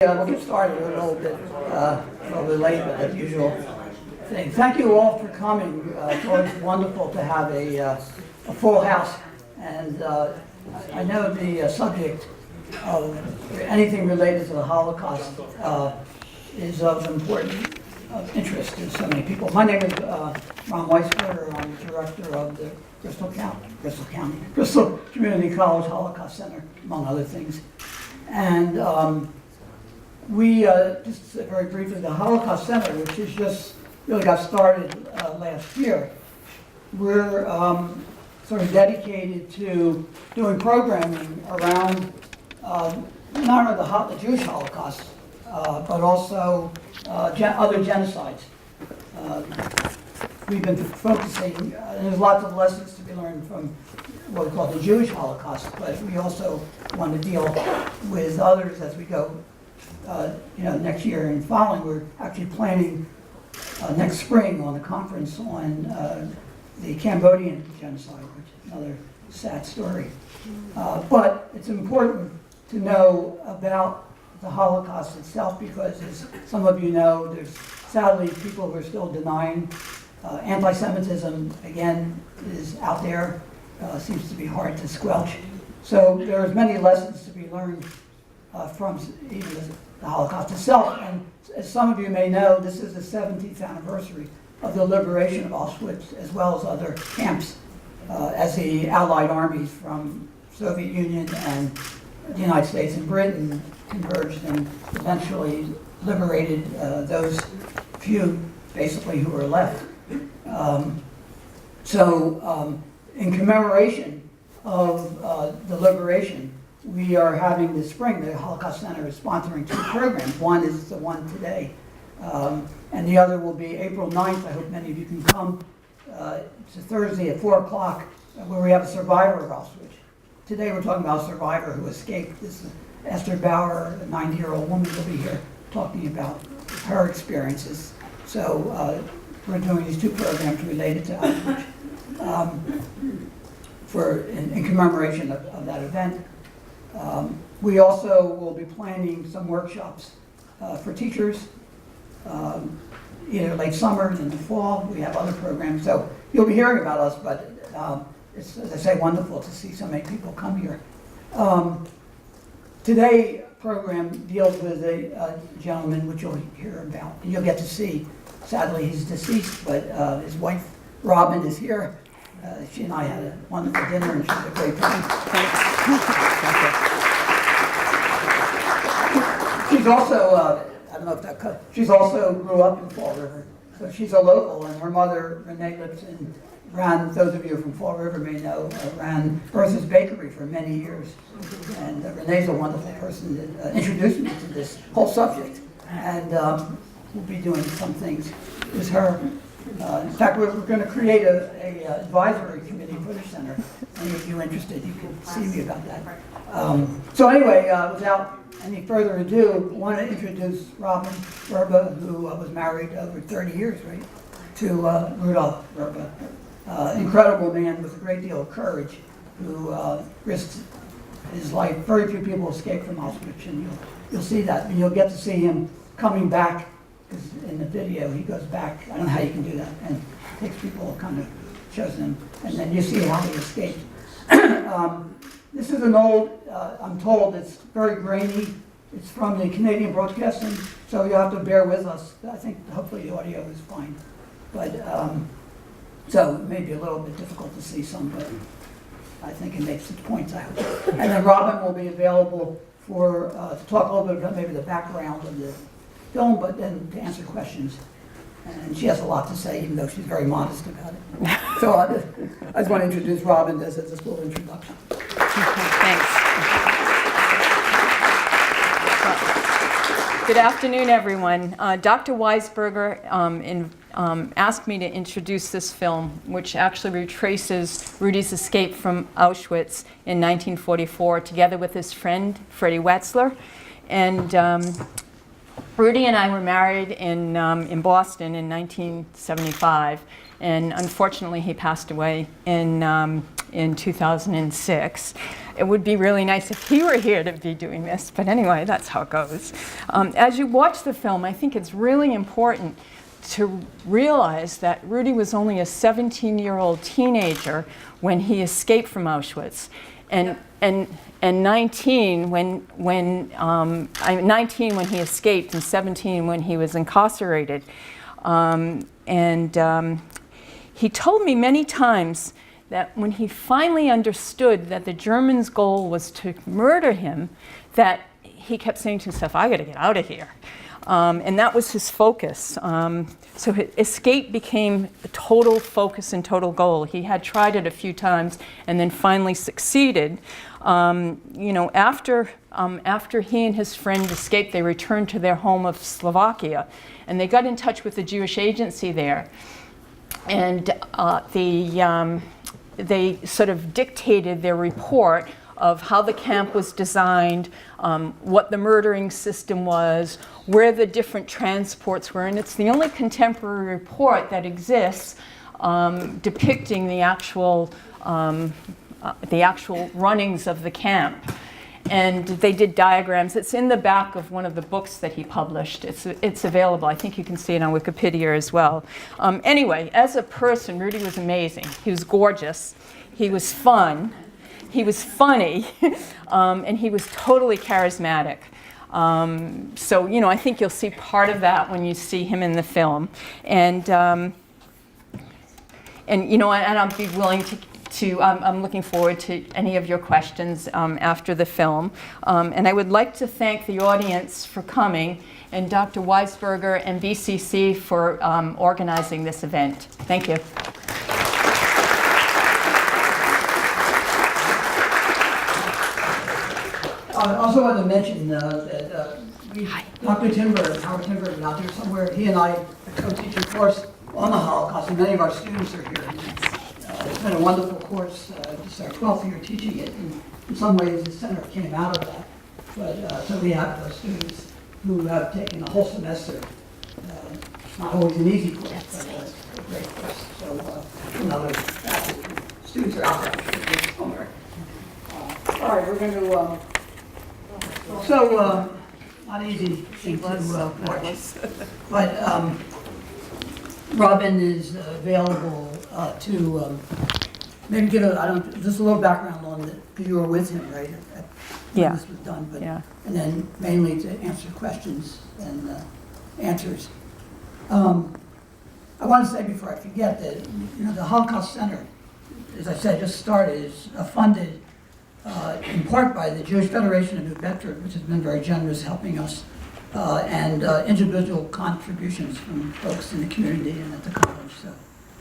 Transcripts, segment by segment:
We'll get started a little bit late, but as usual thing. Thank you all for coming. It's always wonderful to have a full house, and I know the subject of anything related to the Holocaust is of important interest to so many people. My name is Ron Weisberger. I'm the director of the Bristol Community College Holocaust Center, among other things. And we, just very briefly, the Holocaust Center, which has just really got started last year, we're sort of dedicated to doing programming around not only the Jewish Holocaust, but also other genocides. We've been focusing, and there's lots of lessons to be learned from what we call the Jewish Holocaust, but we also want to deal with others as we go. Next year and following. We're actually planning next spring on a conference on the Cambodian genocide, which is another sad story. But it's important to know about the Holocaust itself because, as some of you know, there's sadly people who are still denying. Anti-Semitism, again, is out there, seems to be hard to squelch. So there's many lessons to be learned from even the Holocaust itself. And as some of you may know, this is the 70th anniversary of the liberation of Auschwitz, as well as other camps, as the Allied armies from Soviet Union and the United States and Britain converged and eventually liberated those few, basically, who were left. In commemoration of the liberation, we are having this spring, the Holocaust Center is sponsoring two programs. One is the one today, and the other will be April 9th. I hope many of you can come. It's a Thursday at 4 o'clock, where we have a survivor of Auschwitz. Today we're talking about a survivor who escaped. This is Esther Bauer, a 90-year-old woman, will be here talking about her experiences. So we're doing these two programs related to Auschwitz in commemoration of that event. We also will be planning some workshops for teachers, either late summer and in the fall. We have other programs, so you'll be hearing about us, but it's, as I say, wonderful to see so many people come here. Today's program deals with a gentleman which you'll hear about, and you'll get to see. Sadly, he's deceased, but his wife, Robyn, is here. She and I had a wonderful dinner, and she's a great friend. She's also, I don't know if that cut, she's also grew up in Fall River. So she's a local, and her mother, Renee Lipson, ran, those of you from Fall River may know, ran Vrba'ss Bakery for many years. And Renee's a wonderful person that introduced me to this whole subject. And we'll be doing some things with her. In fact, we're going to create a advisory committee for the center. Any of you interested, you can see me about that. So anyway, without any further ado, I want to introduce Robyn Vrba'ss, who was married over 30 years, right, to Rudolf Vrba'ss. Incredible man with a great deal of courage, who risked his life. Very few people escape from Auschwitz, and you'll see that. And you'll get to see him coming back, because in the video he goes back. I don't know how you can do that, and takes people, kind of shows them, and then you see how he escaped. This is an old, I'm told it's very grainy. It's from the Canadian Broadcasting, so you'll have to bear with us. I think hopefully the audio is fine. But, so it may be a little bit difficult to see some, but I think it makes its points, I hope. And then Robyn will be available for, to talk a little bit about maybe the background of the film, but then to answer questions. And she has a lot to say, even though she's very modest about it. So I just want to introduce Robyn as this little introduction. Thanks. Good afternoon, everyone. Dr. Weisberger asked me to introduce this film, which actually retraces Rudy's escape from Auschwitz in 1944, together with his friend, Freddie Wetzler. And Rudy and I were married in Boston in 1975, and unfortunately he passed away in 2006. It would be really nice if he were here to be doing this, but anyway, that's how it goes. As you watch the film, I think it's really important to realize that Rudy was only a 17-year-old teenager when he escaped from Auschwitz, and 19 when 19 when he escaped, and 17 when he was incarcerated. He told me many times that when he finally understood that the Germans' goal was to murder him, that he kept saying to himself, I got to get out of here. And that was his focus. So his escape became a total focus and total goal. He had tried it a few times and then finally succeeded. After he and his friend escaped, they returned to their home of Slovakia, and they got in touch with the Jewish agency there. And they sort of dictated their report of how the camp was designed, what the murdering system was, where the different transports were. And it's the only contemporary report that exists depicting the actual runnings of the camp. And they did diagrams. It's in the back of one of the books that he published. It's available. I think you can see it on Wikipedia as well. Anyway, as a person, Rudy was amazing. He was gorgeous. He was fun. He was funny. And he was totally charismatic. So, I think you'll see part of that when you see him in the film. And I'll be willing to I'm looking forward to any of your questions after the film. And I would like to thank the audience for coming, and Dr. Weisberger and BCC for organizing this event. Thank you. I also want to mention that Dr. Timber, Howard Timber, is out there somewhere. He and I co-teach a course on the Holocaust, and many of our students are here. It's been a wonderful course. This is our 12th year teaching it, and in some ways the center came out of that. But so we have students who have taken a whole semester. Not always an easy course, but a great course. So another students are out there somewhere. All right, we're going to. Not easy thing to watch, but Robyn is available to maybe give just a little background on it, because you were with him, right? When this was done, but and then mainly to answer questions and answers. I want to say before I forget that the Holocaust Center, as I said, just started, is funded in part by the Jewish Federation of New Bedford, which has been very generous helping us, and individual contributions from folks in the community and at the college. So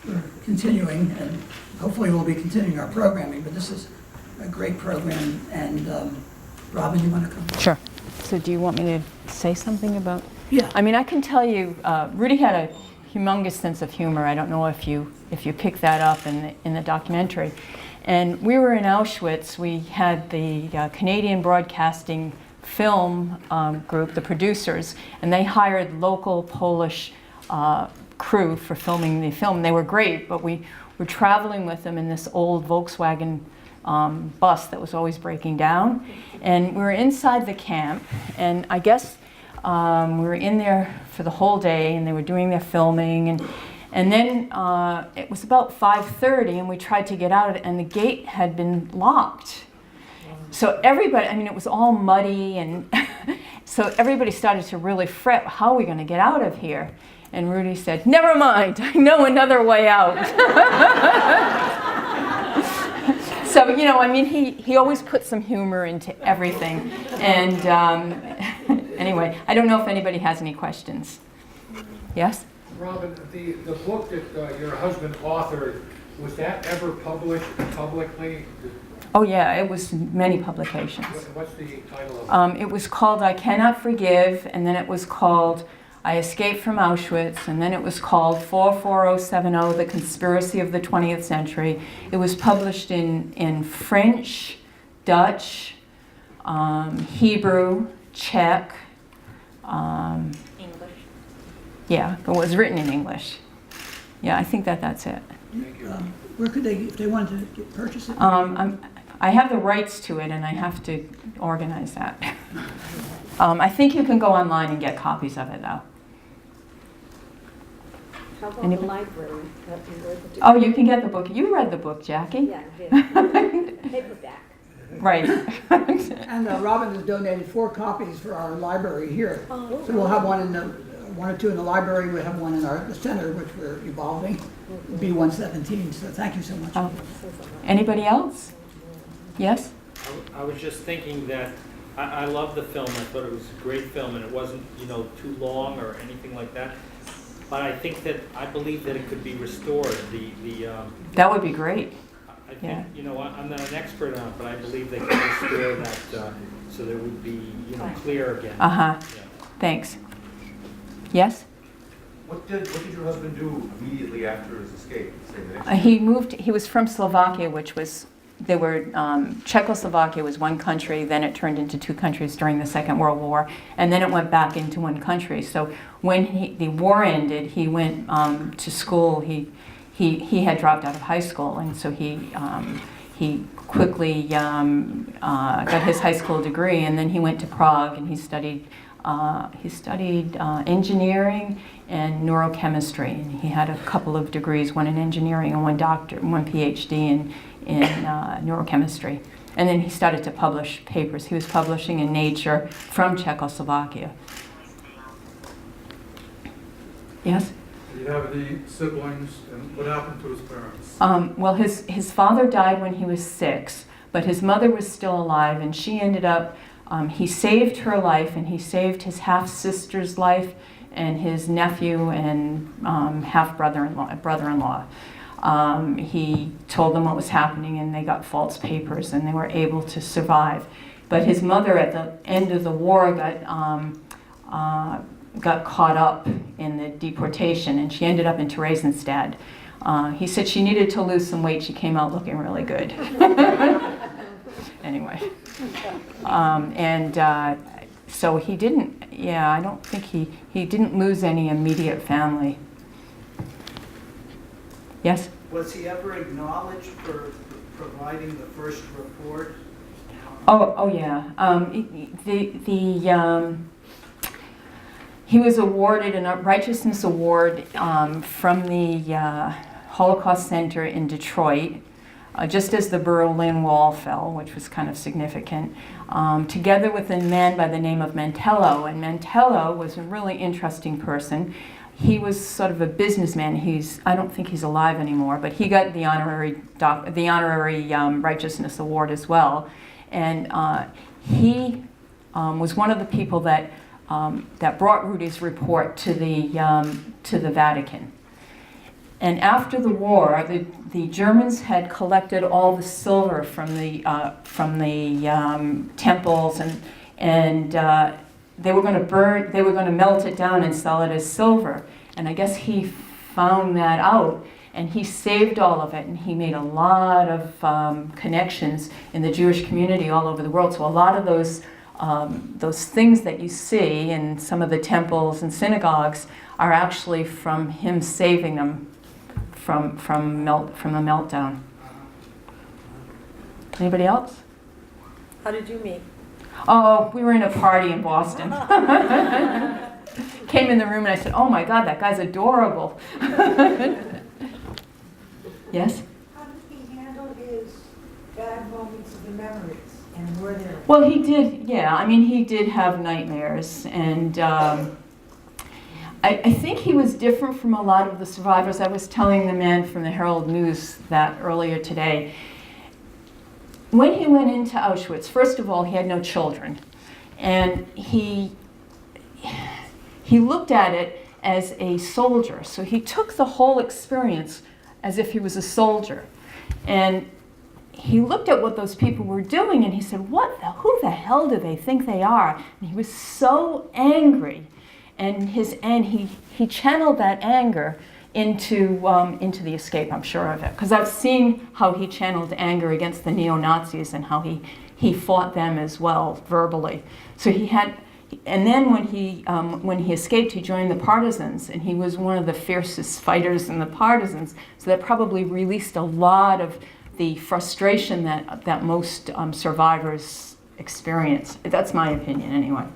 we're continuing, and hopefully we'll be continuing our programming, but this is a great program. And Robyn, you want to come? Sure. So do you want me to say something about? Yeah. I mean, I can tell you, Rudy had a humongous sense of humor. I don't know if you picked that up in the documentary. And we were in Auschwitz. We had the Canadian Broadcasting Film Group, the producers, and they hired local Polish crew for filming the film. They were great, but we were traveling with them in this old Volkswagen bus that was always breaking down. And we were inside the camp, and I guess we were in there for the whole day, and they were doing their filming. And then it was about 5:30, and we tried to get out, and the gate had been locked. So everybody, it was all muddy, and so everybody started to really fret, how are we going to get out of here? And Rudy said, never mind, I know another way out. So, he always put some humor into everything. And anyway, I don't know if anybody has any questions. Yes? Robyn, the book that your husband authored, was that ever published publicly? Oh yeah, it was many publications. What's the title of it? It was called I Cannot Forgive, and then it was called I Escaped from Auschwitz, and then it was called 44070, The Conspiracy of the 20th Century. It was published in French, Dutch, Hebrew, Czech, English. yeah, it was written in English. Yeah, I think that's it. Where could they, if they wanted to purchase it? I have the rights to it, and I have to organize that. I think you can go online and get copies of it, though. How about the Anybody? library? Have you read the- Oh, you can get the book. You read the book, Jackie. Yeah, I did. Paperback. Right. And Robyn has donated 4 copies for our library here. Oh, So we'll have one in the, 1 or 2 in the library, we'll have one in the center, which we're evolving, B117, so thank you so much. Oh. Anybody else? Yes? I was just thinking that I love the film. I thought it was a great film, and it wasn't, too long or anything like that. But I think that I believe that it could be restored. That would be great. I Yeah. think, I'm not an expert on it, but I believe they could restore that so there would be, clear again. Uh-huh. Yeah. Thanks. Yes? What did your husband do immediately after his escape? Say the next He moved, he was from Slovakia, which was, Czechoslovakia was one country, then it turned into 2 countries during the Second World War, and then it went back into one country. So when the war ended, he went to school. He had dropped out of high school, and so he quickly got his high school degree, and then he went to Prague, and he studied engineering and neurochemistry, and he had a couple of degrees, one in engineering and one PhD in neurochemistry. And then he started to publish papers. He was publishing in Nature from Czechoslovakia. Yes? Did he have any siblings, and what happened to his parents? Well, his father died when he was 6, but his mother was still alive, and she ended up, he saved her life, and he saved his half-sister's life, and his nephew and brother-in-law. He told them what was happening, and they got false papers, and they were able to survive. But his mother, at the end of the war, got caught up in the deportation, and she ended up in Theresienstadt. He said she needed to lose some weight. She came out looking really good. Anyway. So he didn't, I don't think he didn't lose any immediate family. Yes? Was he ever acknowledged for providing the first report? Oh yeah. He was awarded a Righteousness Award from the Holocaust Center in Detroit, just as the Berlin Wall fell, which was kind of significant, together with a man by the name of Mantello. And Mantello was a really interesting person. He was sort of a businessman. I don't think he's alive anymore, but he got the honorary Righteousness Award as well. And he was one of the people that brought Rudy's report to the Vatican. And after the war, the Germans had collected all the silver from the temples, and they were going to melt it down and sell it as silver. And I guess he found that out, and he saved all of it, and he made a lot of connections in the Jewish community all over the world. So a lot of those things that you see in some of the temples and synagogues are actually from him saving them from the meltdown. Anybody else? How did you meet? Oh, we were in a party in Boston. Came in the room and I said, "Oh my God, that guy's adorable." Yes? How did he handle his bad moments of the memories? And were there? Well, he did, yeah. I mean, he did have nightmares. And I think he was different from a lot of the survivors. I was telling the man from the Herald News that earlier today. When he went into Auschwitz, first of all, he had no children. And he looked at it as a soldier. So he took the whole experience as if he was a soldier. And he looked at what those people were doing and he said, who the hell do they think they are? And he was so angry. And he channeled that anger into the escape, I'm sure of it. Because I've seen how he channeled anger against the neo-Nazis and how he fought them as well, verbally. So he had, and then when he escaped, he joined the partisans, and he was one of the fiercest fighters in the partisans. So that probably released a lot of the frustration that most survivors experience. That's my opinion, anyway.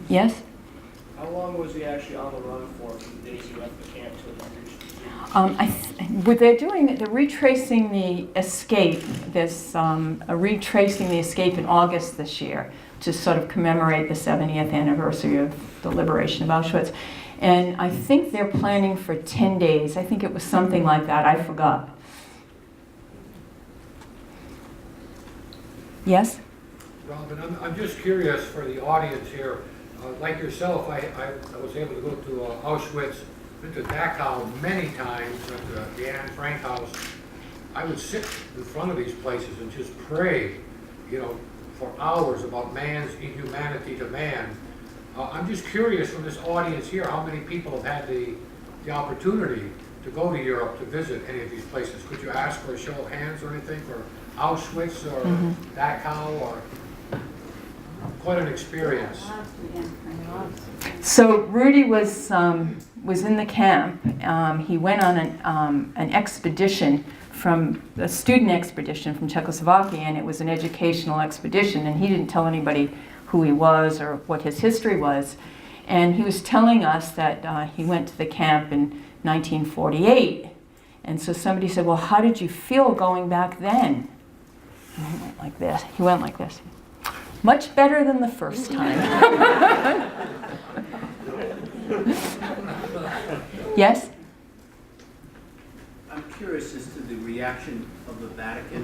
Yes? How long was he actually on the run for from the days he left the camp till he reached the What they're retracing the escape. There's retracing the escape in August this year to sort of commemorate the 70th anniversary of the liberation of Auschwitz. And I think they're planning for 10 days. I think it was something like that. I forgot. Yes? Robyn, I'm just curious for the audience here. Like yourself, I was able to go to Auschwitz, been to Dachau many times, at the Anne Frank house. I would sit in front of these places and just pray, for hours about man's inhumanity to man. I'm just curious from this audience here, how many people have had the opportunity to go to Europe to visit any of these places? Could you ask for a show of hands or anything for Auschwitz or Dachau or? Quite an experience. So Rudy was in the camp. He went on an expedition a student expedition from Czechoslovakia, and it was an educational expedition, and he didn't tell anybody who he was or what his history was. And he was telling us that he went to the camp in 1948. And so somebody said, well, how did you feel going back then? And he went like this. He went like this. Much better than the first time. Yes? I'm curious as to the reaction of the Vatican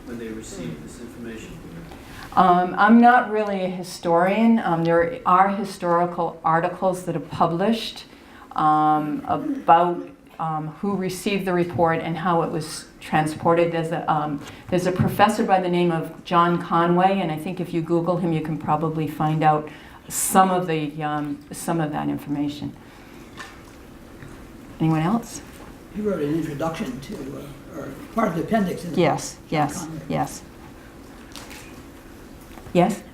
when they received this information. I'm not really a historian. There are historical articles that are published about who received the report and how it was transported. There's a professor by the name of John Conway, and I think if you Google him, you can probably find out some of that information. Anyone else? He wrote an introduction to, or part of the appendix. Yes.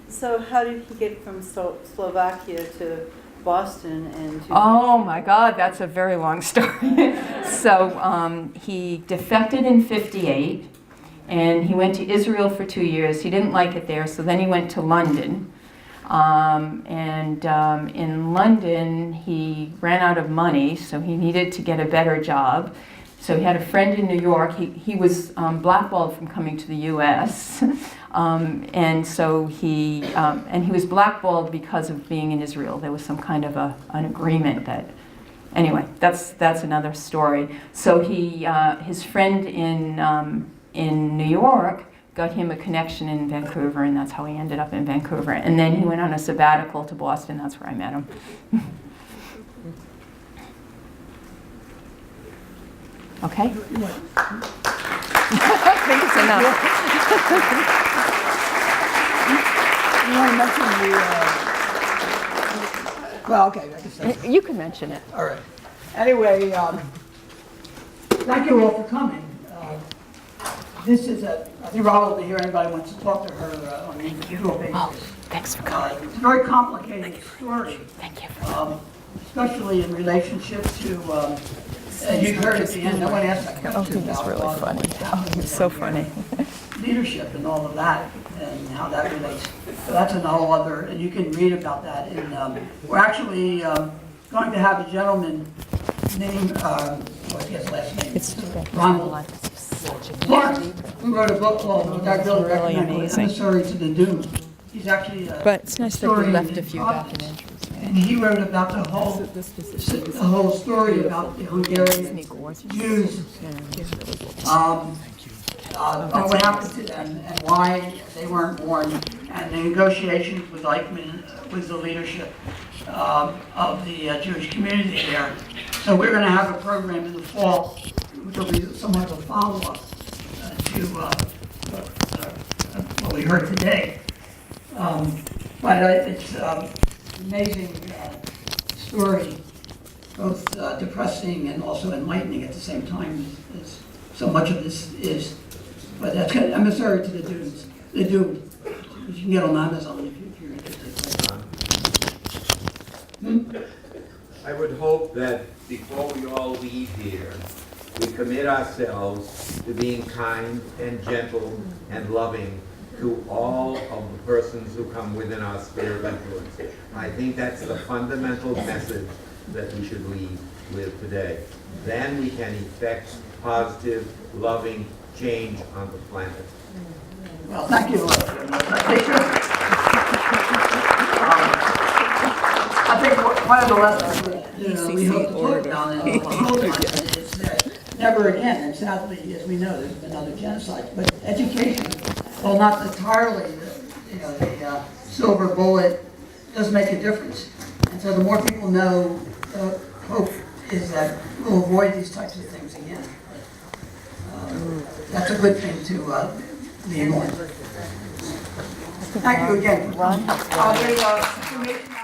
So how did he get from Slovakia to Boston and to... Oh my God, that's a very long story. So he defected in '58, and he went to Israel for 2 years. He didn't like it there, so then he went to London. In London, he ran out of money, so he needed to get a better job. So he had a friend in New York. He was blackballed from coming to the U.S. And so he was blackballed because of being in Israel. There was some kind of an agreement that, anyway, that's another story. So his friend in New York got him a connection in Vancouver, and that's how he ended up in Vancouver. And then he went on a sabbatical to Boston. That's where I met him. Okay? I think it's enough. You want to mention well, okay, I can say. You can mention it. All right. Anyway, thank you all for coming. This is I think Robyn will be here. Anybody wants to talk to her on an individual basis. Oh, thanks for coming. It's a very complicated story. Thank you. Especially in relationship to, you heard at the end, no one asked that question. Oh, he was really funny. Oh, he was so funny. Leadership and all of that, and how that relates. So that's a whole other, and you can read about that. And we're actually going to have a gentleman named, what's his last name? It's Ronald Clark, who wrote a book called, which I really recommend, Emissary to the Doom. He's actually a But it's nice that we historian left a in few Providence. documentaries. And he wrote about the whole story about the Hungarian Jews, what happened to them and why they weren't born, and the negotiations with Eichmann, with the leadership of the Jewish community there. So we're going to have a program in the fall, which will be somewhat of a follow-up to what we heard today. But it's amazing story, both depressing and also enlightening at the same time, as so much of this is. But that's kind of, I'm sorry to the Doomed, which you can get on Amazon if you're interested. I would hope that before we all leave here, we commit ourselves to being kind and gentle and loving to all of the persons who come within our sphere of influence. I think that's the fundamental message that we should leave with today. Then we can effect positive, loving change on the planet. Well, thank you. I think one of the lessons we hope to put down in the whole lesson is that never again, and sadly, as we know, there's been other genocides, but education, while not entirely the silver bullet, does make a difference. And so the more people know, the hope is that we'll avoid these types of things again. That's a good thing to leave on. Thank you again. Ron? There's information